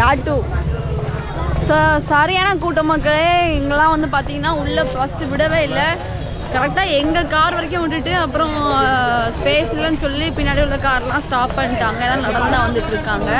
Tattoo. சரியான கூட்டம் மக்களே. இங்கெல்லாம் வந்து பார்த்தீங்கன்னா உள்ளே ஃபஸ்ட்டு விடவே இல்லை. கரெக்டாக எங்கள் கார் வரைக்கும் விட்டுட்டு அப்புறம் ஸ்பேஸ் இல்லைன்னு சொல்லி பின்னாடி உள்ள கார்லாம் ஸ்டாப் பண்ணிட்டாங்க. எல்லாம் நடந்து தான் வந்துட்டு இருக்காங்க.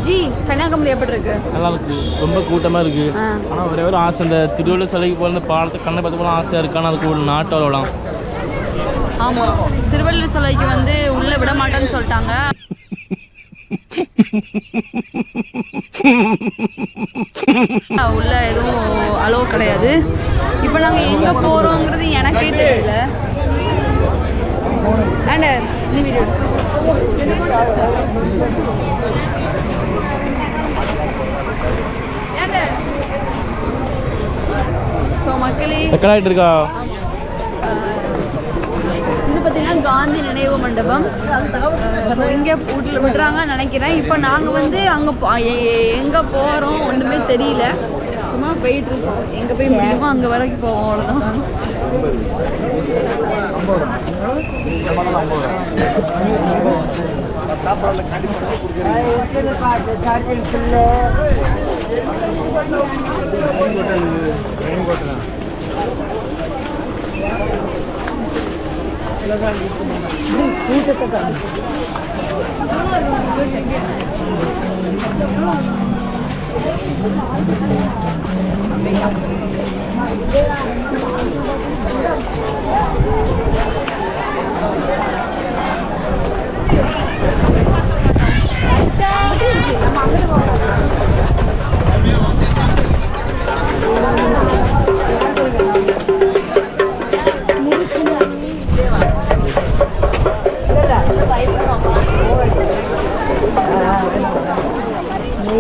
ஜி கன்னியாகுமரி எப்படி இருக்கு? நல்லா இருக்கு. ரொம்ப கூட்டமாக இருக்கு. ஆனால் ஒரே ஒரு ஆசை, இந்த திருவள்ளுவர் சிலைக்கு போகிற பாலத்தை கண்ணை பார்த்து போகலாம் ஆசையாக இருக்கு. ஆனால் அதுக்கு ஒரு நாட்டு வரலாம். ஆமாம், திருவள்ளுவர் சிலைக்கு வந்து உள்ளே விட மாட்டேன்னு சொல்லிட்டாங்க. உள்ள எதுவும் அலோவ் கிடையாது. இப்போ நாங்கள் எங்கே போகிறோங்கிறது எனக்கே தெரியல. ஆண்டர் நீ வீடியோ ஸோ மக்களே இருக்கா. இது பார்த்தீங்கன்னா காந்தி நினைவு மண்டபம். இங்கே வீட்டில் விடுறாங்கன்னு நினைக்கிறேன். இப்போ நாங்கள் வந்து அங்கே எங்கே போகிறோம் ஒன்றுமே தெரியல. சும்மா போயிட்டுருக்கோம். எங்கே போய் முடியுமோ அங்கே வரைக்கும் போவோம், அவ்வளோதான்.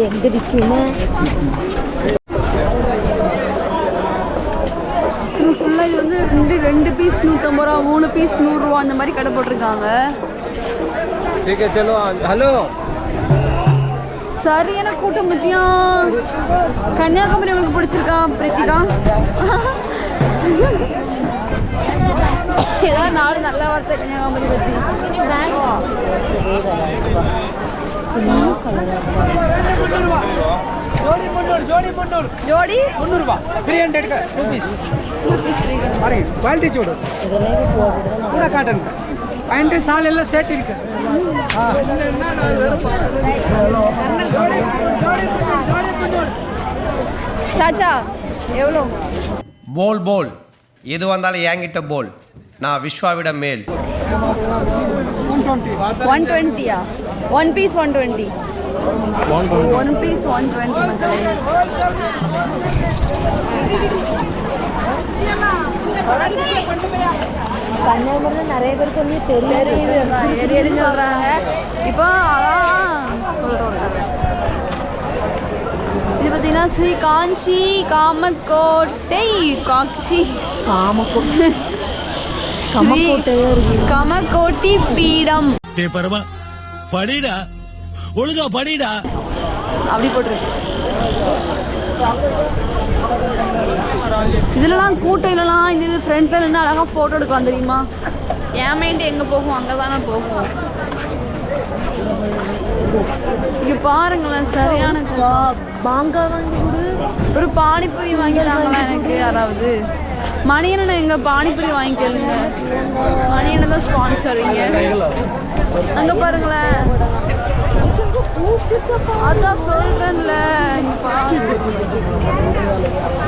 எங்க விற்குமே ஃபுல்லாக இது வந்து ரெண்டு பீஸ் 150 ரூபா, 3 பீஸ் 100 ரூபா அந்த மாதிரி கடை போட்டிருக்காங்க. ஹலோ, சரியான கூட்டம் பத்தியா. கன்னியாகுமரி உங்களுக்கு பிடிச்சிருக்கா பிரித்திகா? ஏதாவது நாலு நல்ல வார்த்தை கன்னியாகுமரி பத்தி. ஜோடி 300 ரூபா, 300 का 2 पीस अरे क्वालिटी चोडु पूरा काटन पैंट साल ಎಲ್ಲ ಸೆಟ್ ಇருக்கு. சாச்சா எவ்வளோ? போல் போல் எது வந்தாலும் என்கிட்ட போல். நான் விஸ்வாவிட மேல். 120யா? 1 பீஸ் 120. 1 பீஸ் 120 கன்னியாகுமரியில் நிறைய பேருக்கு ஒன்றும் தெரியுதுன்னு சொல்கிறாங்க. இப்போ அதான் சொல்கிறோம். இது பார்த்தீங்கன்னா ஸ்ரீ காஞ்சி காமக்கோட்டை கமக்கோட்டி பீடம். படிடா ஒழுங்கா படிடா அப்படி போட்டிருக்கு. இதுலலாம் கூட்டம் இல்லலாம். இந்த ஃப்ரண்ட்ல நின்று அழகா போட்டோ எடுக்கலாம் தெரியுமா? என் மைண்ட் எங்க போகும் அங்கே தானே போகும். இங்க பாருங்களேன், சரியான பாங்கா வாங்கி கொடு. ஒரு பானிபூரி வாங்கிட்டாங்களா எனக்கு யாராவது? மணியனை எங்க பானிபூரி வாங்கி கேளுங்க. மணியனை தான் ஸ்பான்சர். இங்க அங்க பாருங்களேன், அதான் சொல்றேன்ல.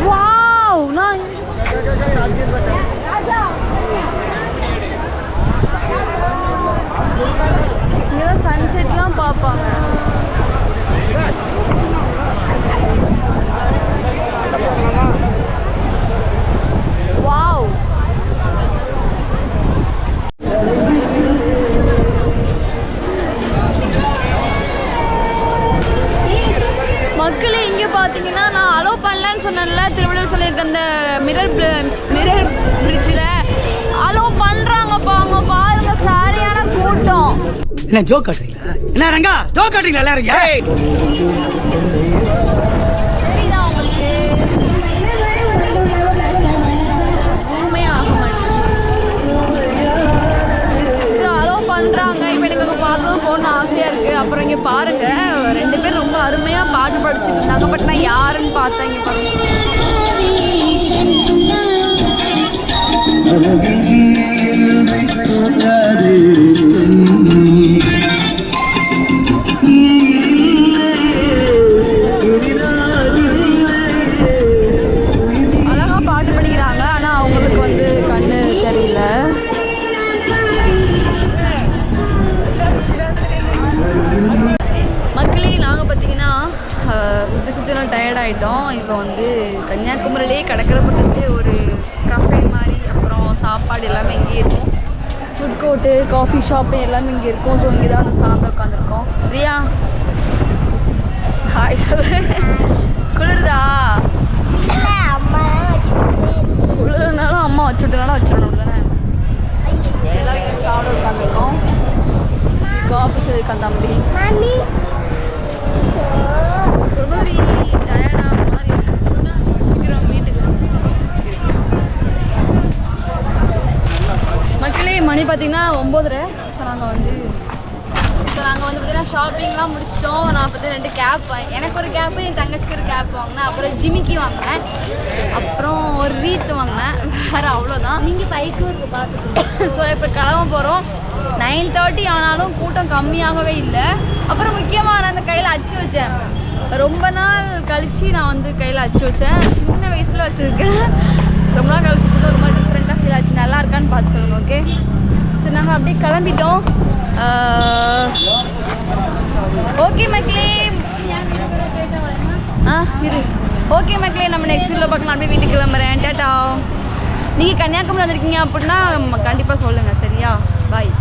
வாவ், நான் இங்கதான் சன்செட்லாம் பார்ப்பாங்க. வாவ், மக்களே இங்கே பார்த்தீங்கன்னா நான் அலோவ் பண்ணலன்னு சொன்னேன்ல, திருவள்ளுவர் சிலைக்கு அந்த மிரர் பிரிட்ஜில் அலோவ் பண்ணுறாங்கப்பா. அங்கே பாருங்க, சரியான கூட்டம். என்ன ஜோக் காட்டுறீங்களா? என்ன ரங்கா ஜோக் காட்டுறீங்களா எல்லாரும்? தெரியுதா உங்களுக்கு? ஜூமே ஆக மாட்டேங்குது. இது அலோ பண்ணுறாங்க. இப்போ எனக்கு அங்கே பார்த்து போகணுன்னு ஆசையாக இருக்குது. அப்புறம் இங்கே பாருங்கள், 2 பேர் ரொம்ப அருமையாக பாட்டு படிச்சுட்டு இருந்தாங்க. பட் நான் யாருன்னு பார்த்தேன். இங்கே பாருங்க. அழகா பாட்டு படிக்கிறாங்க. ஆனால் அவங்களுக்கு வந்து கண்ணு தெரியல. மக்களே, நாங்கள் பார்த்தீங்கன்னா சுற்றி டயர்ட் ஆகிட்டோம். இப்போ வந்து கன்னியாகுமரியிலே கடற்கரை பக்கத்துலேயே ஒரு கஃபே மாதிரி, அப்புறம் சாப்பாடு எல்லாமே இங்கே இருக்கும். ஃபுட் கோர்ட்டு, காஃபி ஷாப்பு எல்லாமே இங்கே இருக்கும். ஸோ இங்கே தான் வந்து சாப்பிட உட்காந்துருக்கோம். ரியா ஹாய் சொல்லு. குளிருதா? குளிர்னாலும் அம்மா வச்சுட்டனால வச்சிடணும் தானே. எல்லாரும் இங்கே சாப்பிட உட்காந்துருக்கோம். காஃபி சொல்லியிருக்கான் தம்பி. ரொம்ப டயர்டாக மாதிரி சீக்கிரம் வீட்டுக்கு. மக்களே, மணி பார்த்தீங்கன்னா 9:30. ஸோ நாங்கள் வந்து பார்த்தீங்கன்னா ஷாப்பிங்லாம் முடிச்சிட்டோம். நான் பார்த்தீங்கன்னா 2 கேப் எனக்கு ஒரு கேப்பு, என் தங்கச்சிக்கு ஒரு கேப் வாங்கினேன். அப்புறம் ஜிமிக்கி வாங்கினேன். அப்புறம் ஒரு ரீத் வாங்கினேன். வேறு அவ்வளோதான். நீங்கள் பைக்கு இருக்கு பார்த்துக்கோங்க. ஸோ இப்போ கிளம்ப போகிறோம். 9:30 ஆனாலும் கூட்டம் கம்மியாகவே இல்லை. அப்புறம் முக்கியமாக நான் அந்த கையில் அச்சு வச்சேன். ரொம்ப நாள் கழித்து நான் வந்து கையில் அச்சு வச்சேன். சின்ன வயசில் வச்சுருக்கேன். ரொம்ப நாள் கழிச்சு ஒரு மாதிரி டிஃப்ரெண்ட்டாக ஃபீல் ஆச்சு. நல்லா இருக்கான்னு பார்த்து சொல்லுங்கள். ஓகே, சரி நாங்கள் அப்படியே கிளம்பிட்டோம். ஓகே மக்களே, இரு. ஓகே மக்களே, நம்ம நெக்ஸ்ட் வீடியோவில் பார்க்கலாம். அப்படியே வீட்டுக்கு கிளம்புறேன். டாட்டா. நீங்கள் கன்னியாகுமரி வந்திருக்கீங்க அப்படின்னா கண்டிப்பாக சொல்லுங்கள். சரியா? பாய்.